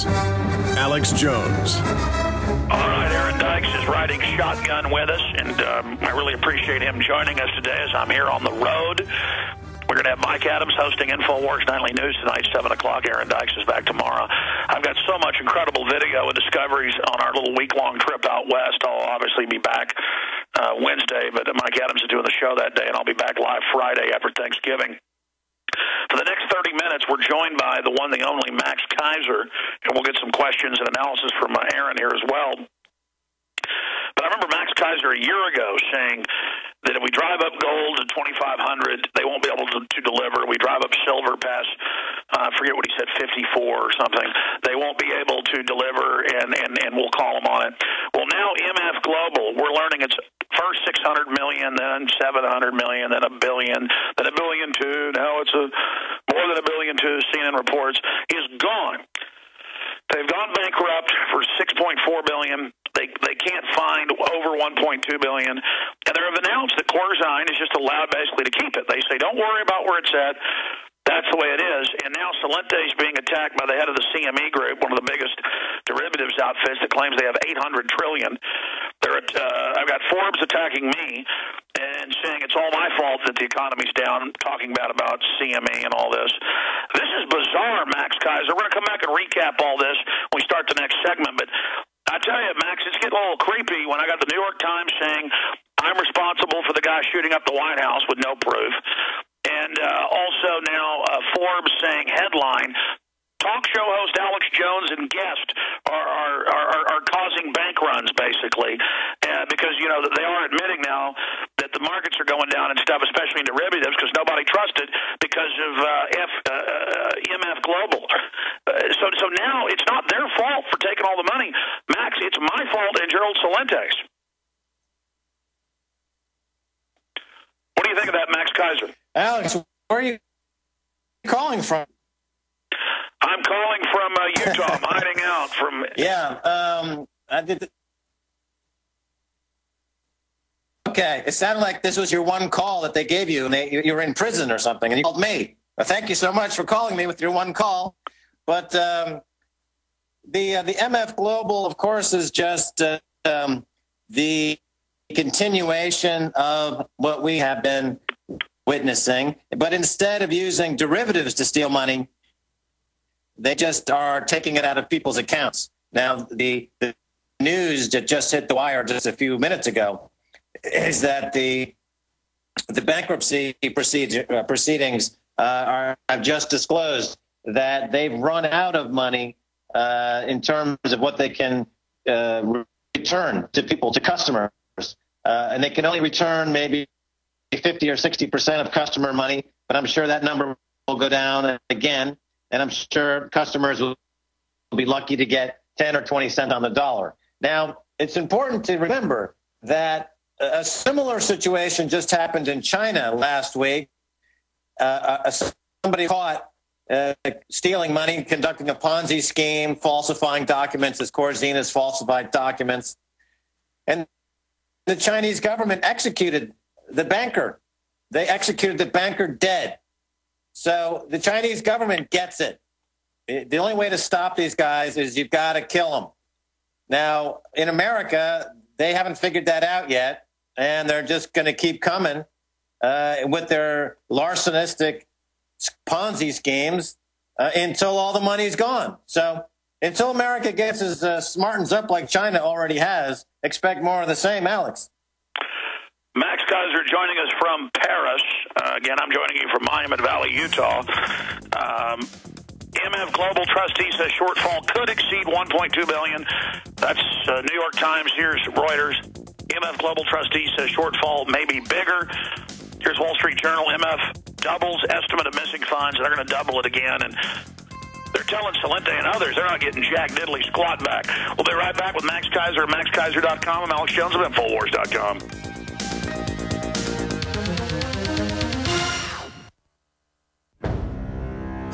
is Alex Jones. All right, Aaron Dykes is riding shotgun with us, and I really appreciate him joining us today as I'm here on the road. We're going to have Mike Adams hosting InfoWars Nightly News tonight, 7 o'clock. Aaron Dykes is back tomorrow. I've got so much incredible video and discoveries on our little week-long trip out west. I'll obviously be back Wednesday, but Mike Adams is doing the show that day, and I'll be back live Friday after Thanksgiving. For the next 30 minutes, we're joined by the one, the only Max Keiser, and we'll get some questions and analysis from Aaron here as well. But I remember Max Keiser a year ago saying that if we drive up gold to 2,500, they won't be able to deliver. We drive up silver past, I forget what he said, 54 or something. They won't be able to deliver, and we'll call them on it. Well, now MF Global, we're learning it's first 600 million, then 700 million, then $1 billion, then $1.2 billion. Now it's more than $1.2 billion. CNN reports is gone. They've gone bankrupt for $6.4 billion. They can't find over $1.2 billion, and they have announced that Corzine is just allowed basically to keep it. They say, don't worry about where it's at. That's the way it is. And now Salente is being attacked by the head of the CME Group, one of the biggest derivatives outfits that claims they have $800 trillion. I've got Forbes attacking me and saying it's all my fault that the economy's down, talking bad about CME and all this. This is bizarre, Max Keiser. We're going to come back and recap all this when we start the next segment. But I tell you, Max, it's getting a little creepy when I got the New York Times saying I'm responsible for the guy shooting up the White House with no proof. And also now Forbes saying headline, talk show host Alex Jones and guest are causing bank runs, basically, because, you know, they are admitting now that the markets are going down and stuff, especially in derivatives, because nobody trusted because of MF Global. So now it's not their fault for taking all the money. Max, it's my fault and Gerald Salente's. What do you think of that, Max Keiser? Alex, where are you calling from? I'm calling from Utah. I'm hiding out from... Yeah, I did... Okay, it sounded like this was your one call that they gave you, and you were in prison or something, and you called me. Well, thank you so much for calling me with your one call. But the MF Global, of course, is just the continuation of what we have been witnessing. But instead of using derivatives to steal money, they just are taking it out of people's accounts. Now, the news that just hit the wire just a few minutes ago is that the bankruptcy proceedings have just disclosed that they've run out of money in terms of what they can return to people, to customers. And they can only return maybe 50 or 60% of customer money, but I'm sure that number will go down again. And I'm sure customers will be lucky to get 10 or 20 cents on the dollar. Now, it's important to remember that a similar situation just happened in China last week. Somebody caught stealing money, conducting a Ponzi scheme, falsifying documents as Corzine has falsified documents. And the Chinese government executed the banker. They executed the banker dead. So the Chinese government gets it. The only way to stop these guys is you've got to kill them. Now, in America, they haven't figured that out yet, and they're just going to keep coming with their larcenistic Ponzi schemes until all the money's gone. So until America gets as smartens up like China already has, expect more of the same, Alex. Max Keiser joining us from Paris. Again, I'm joining you from Monument Valley, Utah. MF Global Trustee says shortfall could exceed $1.2 billion. That's New York Times. Here's Reuters. MF Global Trustee says shortfall may be bigger. Here's Wall Street Journal. MF doubles estimate of missing funds. They're going to double it again. And they're telling Salente and others they're not getting jack diddly squat back. We'll be right back with Max Keiser at MaxKeiser.com. I'm Alex Jones of InfoWars.com.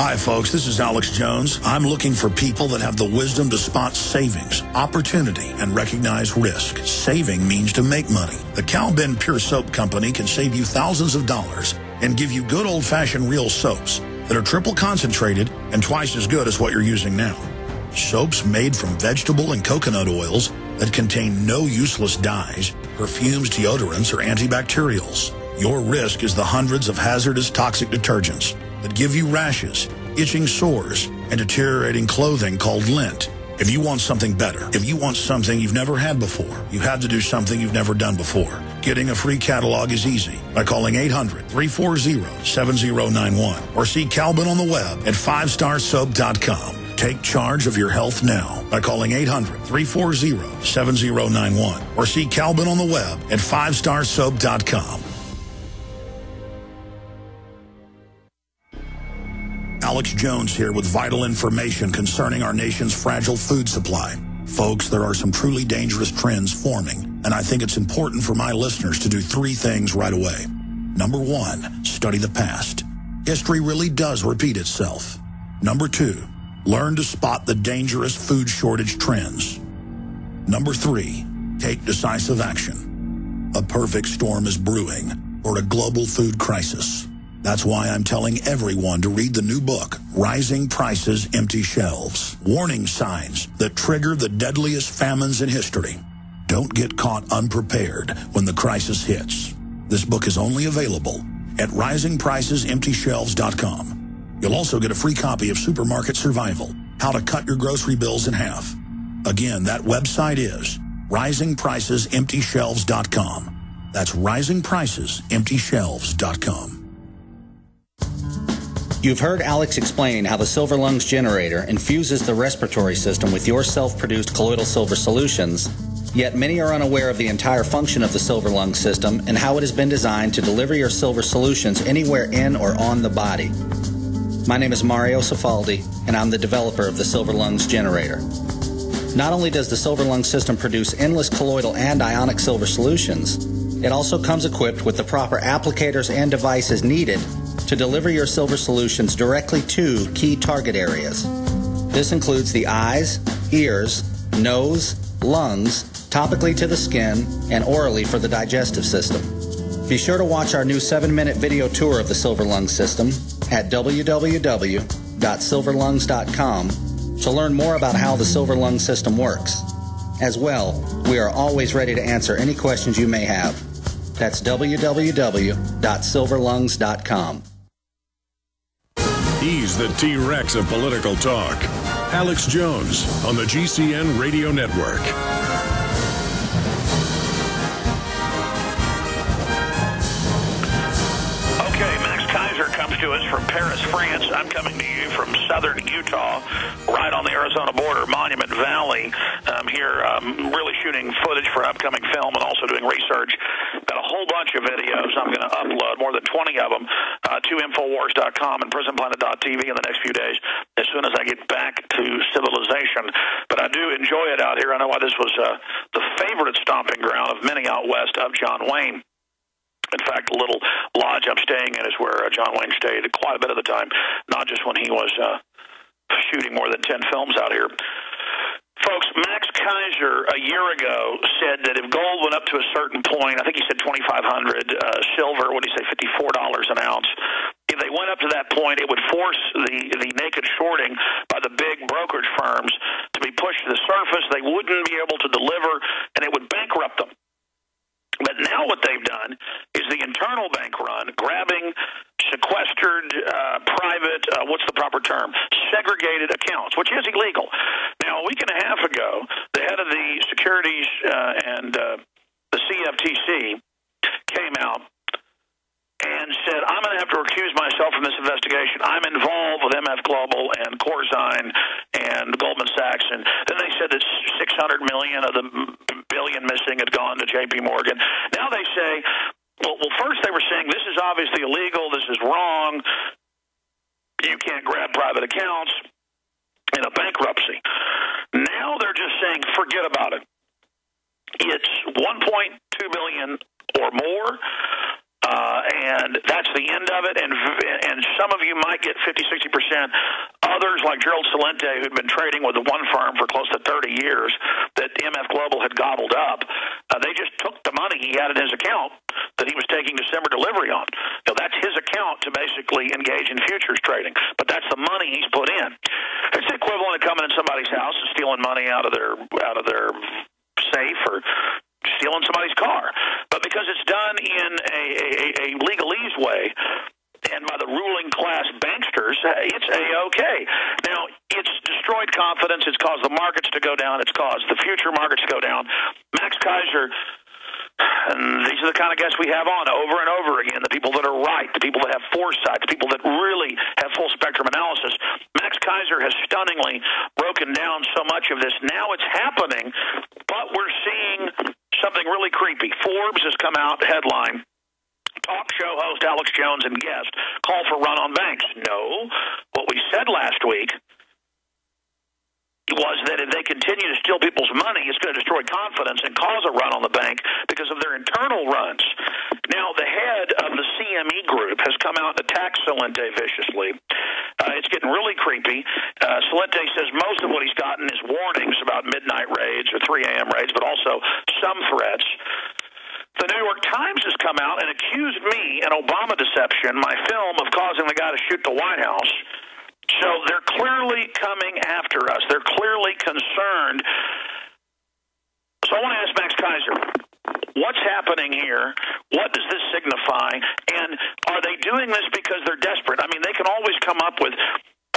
Hi, folks. This is Alex Jones. I'm looking for people that have the wisdom to spot savings, opportunity, and recognize risk. Saving means to make money. The Cal Ben Pure Soap Company can save you thousands of dollars and give you good old-fashioned real soaps that are triple concentrated and twice as good as what you're using now. Soaps made from vegetable and coconut oils that contain no useless dyes, perfumes, deodorants, or antibacterials. Your risk is the hundreds of hazardous toxic detergents that give you rashes, itching sores, and deteriorating clothing called lint. If you want something better, if you want something you've never had before, you have to do something you've never done before. Getting a free catalog is easy by calling 800-340-7091 or see Calvin on the web at 5starsoap.com. Take charge of your health now by calling 800-340-7091 or see Calvin on the web at 5starsoap.com. Alex Jones here with vital information concerning our nation's fragile food supply. Folks, there are some truly dangerous trends forming, and I think it's important for my listeners to do three things right away. Number one, study the past. History really does repeat itself. Number two, learn to spot the dangerous food shortage trends. Number three, take decisive action. A perfect storm is brewing for a global food crisis. That's why I'm telling everyone to read the new book, Rising Prices, Empty Shelves. Warning signs that trigger the deadliest famines in history. Don't get caught unprepared when the crisis hits. This book is only available at risingpricesemptyshelves.com. You'll also get a free copy of Supermarket Survival, How to Cut Your Grocery Bills in Half. Again, that website is risingpricesemptyshelves.com. That's risingpricesemptyshelves.com. You've heard Alex explain how the Silver Lungs generator infuses the respiratory system with your self-produced colloidal silver solutions, yet many are unaware of the entire function of the Silver Lungs system and how it has been designed to deliver your silver solutions anywhere in or on the body. My name is Mario Cifaldi, and I'm the developer of the Silver Lungs generator. Not only does the Silver Lungs system produce endless colloidal and ionic silver solutions, it also comes equipped with the proper applicators and devices needed to deliver your silver solutions directly to key target areas. This includes the eyes, ears, nose, lungs, topically to the skin, and orally for the digestive system. Be sure to watch our new 7-minute video tour of the Silver Lungs system at www.silverlungs.com to learn more about how the Silver Lungs system works. As well, we are always ready to answer any questions you may have. That's www.silverlungs.com. He's the T-Rex of political talk. Alex Jones on the GCN Radio Network. Okay, Max Kaiser comes to us from Paris, France. I'm coming to you from southern Utah, right on the Arizona border, Monument Valley. I'm here really shooting footage for upcoming film and also doing research. Got a whole bunch of videos I'm going to upload, more than 20 of them, to Infowars.com and PrisonPlanet.tv in the next few days as soon as I get back to civilization. But I do enjoy it out here. I know why this was the favorite stomping ground of many out west of John Wayne. In fact, the little lodge I'm staying in is where John Wayne stayed quite a bit of the time, not just when he was shooting more than 10 films out here. Folks, Max Kaiser a year ago said that if gold went up to a certain point, I think he said $2,500, silver, what did he say, $54 an ounce. If they went up to that point, it would force the naked shorting by the big brokerage firms to be pushed to the surface. They wouldn't be able to deliver, and it would bankrupt them. But now what they've done is the internal bank run, grabbing sequestered, private, what's the proper term, segregated accounts, which is illegal. Now, a week and a half ago, the head of the Securities and the CFTC came out and said, I'm going to have to recuse myself from this investigation. I'm involved with MF Global and Corzine and Goldman Sachs. And then they said that $600 million of the billion missing had gone to J.P. Morgan. Now they say, well, first they were saying this is obviously illegal. This is wrong. You can't grab private accounts in a bankruptcy. Now they're just saying, forget about it. It's $1.2 billion or more. And that's the end of it. And some of you might get 50-60%. Others, like Gerald Celente, who'd been trading with the one firm for close to 30 years that MF Global had gobbled up, they just took the money he had in his account that he was taking December delivery on. Now, that's his account to basically engage in futures trading, but that's the money he's put in. It's the equivalent going and coming in somebody's house and stealing money out of their safe or stealing somebody's car. But because it's done in a legalese way and by the ruling class banksters, it's A-okay. Now, it's destroyed confidence. It's caused the markets to go down. It's caused the future markets to go down. Max Keiser, and these are the kind of guests we have on over and over again, the people that are right, the people that have foresight, the people that really have full spectrum analysis. Max Keiser has stunningly broken down so much of this. Now it's happening, but we're seeing something really creepy. Forbes has come out, headline, talk show host Alex Jones and guest call for run on banks. No, what we said last week was that if they continue to steal people's money, it's going to destroy confidence and cause a run on the bank because of their internal runs. Now, the head of the CME group has come out and attacked Salente viciously. It's getting really creepy. Salente says most of what he's gotten is warnings about midnight raids or 3 a.m. raids, but also some threats. The New York Times has come out and accused me, an Obama deception, my film, of causing the guy to shoot the White House. So they're clearly coming after us. They're clearly concerned. So I want to ask Max Keiser, what's happening here? What does this signify? And are they doing this because they're desperate? I mean, they can always come up with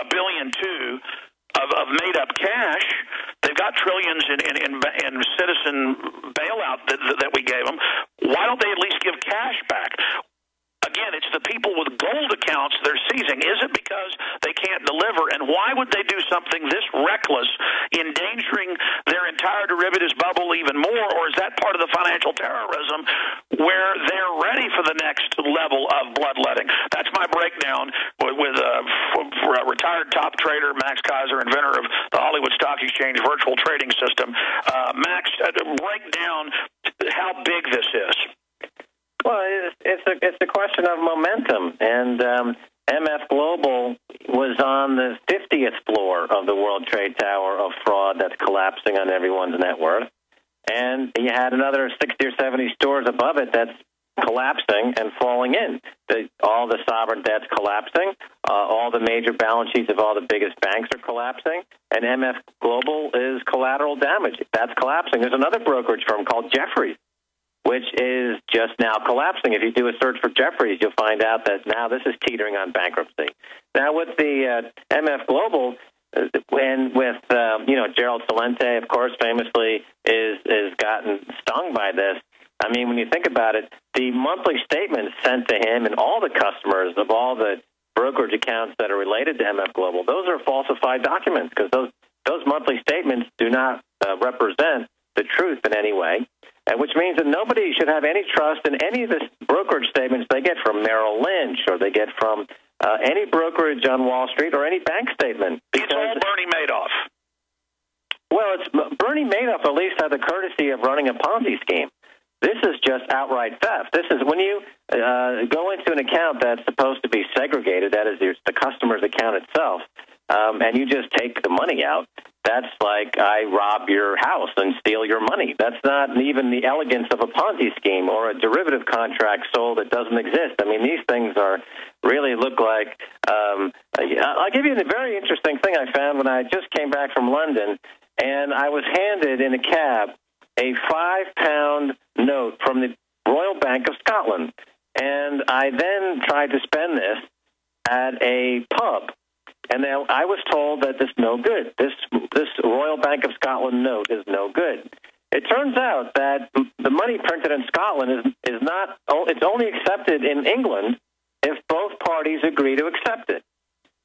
$1.2 billion of made-up cash. They've got trillions in citizen bailout that we gave them. Why don't they at least give cash back? Again, it's the people with gold accounts they're seizing. Is it because they can't deliver? And why would they do something this reckless, endangering their entire derivatives bubble even more? Or is that part of the financial terrorism where they're ready for the next level of bloodletting? That's my breakdown with retired top trader Max Keiser, inventor of the Hollywood Stock Exchange virtual trading system. Max, break down how big this is. Well, it's a question of momentum, and MF Global was on the 50th floor of the World Trade Tower of fraud that's collapsing on everyone's net worth, and you had another 60 or 70 stores above it that's collapsing and falling in. All the sovereign debt's collapsing, all the major balance sheets of all the biggest banks are collapsing, and MF Global is collateral damage. That's collapsing. There's another brokerage firm called Jefferies, which is just now collapsing. If you do a search for Jefferies, you'll find out that now this is teetering on bankruptcy. Now, with the MF Global, and with Gerald Salente, of course, famously is gotten stung by this. I mean, when you think about it, the monthly statements sent to him and all the customers of all the brokerage accounts that are related to MF Global, those are falsified documents because those monthly statements do not represent the truth in any way. Which means that nobody should have any trust in any of the brokerage statements they get from Merrill Lynch or they get from any brokerage on Wall Street or any bank statement. It's all Bernie Madoff. Well, Bernie Madoff at least had the courtesy of running a Ponzi scheme. This is just outright theft. This is when you go into an account that's supposed to be segregated, that is the customer's account itself, and you just take the money out. That's like I rob your house and steal your money. That's not even the elegance of a Ponzi scheme or a derivative contract sold that doesn't exist. I mean, these things really look like. I'll give you a very interesting thing I found when I just came back from London, and I was handed in a cab a £5 note from the Royal Bank of Scotland, and I then tried to spend this at a pub. And then I was told that this is no good. This Royal Bank of Scotland note is no good. It turns out that the money printed in Scotland is not. It's only accepted in England if both parties agree to accept it.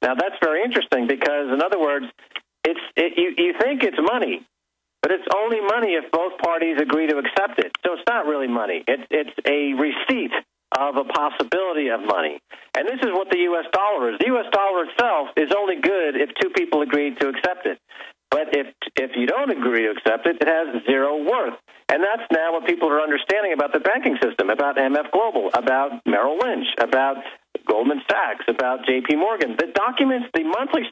Now that's very interesting because, in other words, you think it's money, but it's only money if both parties agree to accept it. So it's not really money. It's a receipt of a possibility of money. And this is what the U.S. dollar is. The U.S. dollar itself is only good if two people agree to accept it. But if you don't agree to accept it, it has zero worth. And that's now what people are understanding about the banking system, about MF Global, about Merrill Lynch, about Goldman Sachs, about J.P. Morgan. The documents, the monthly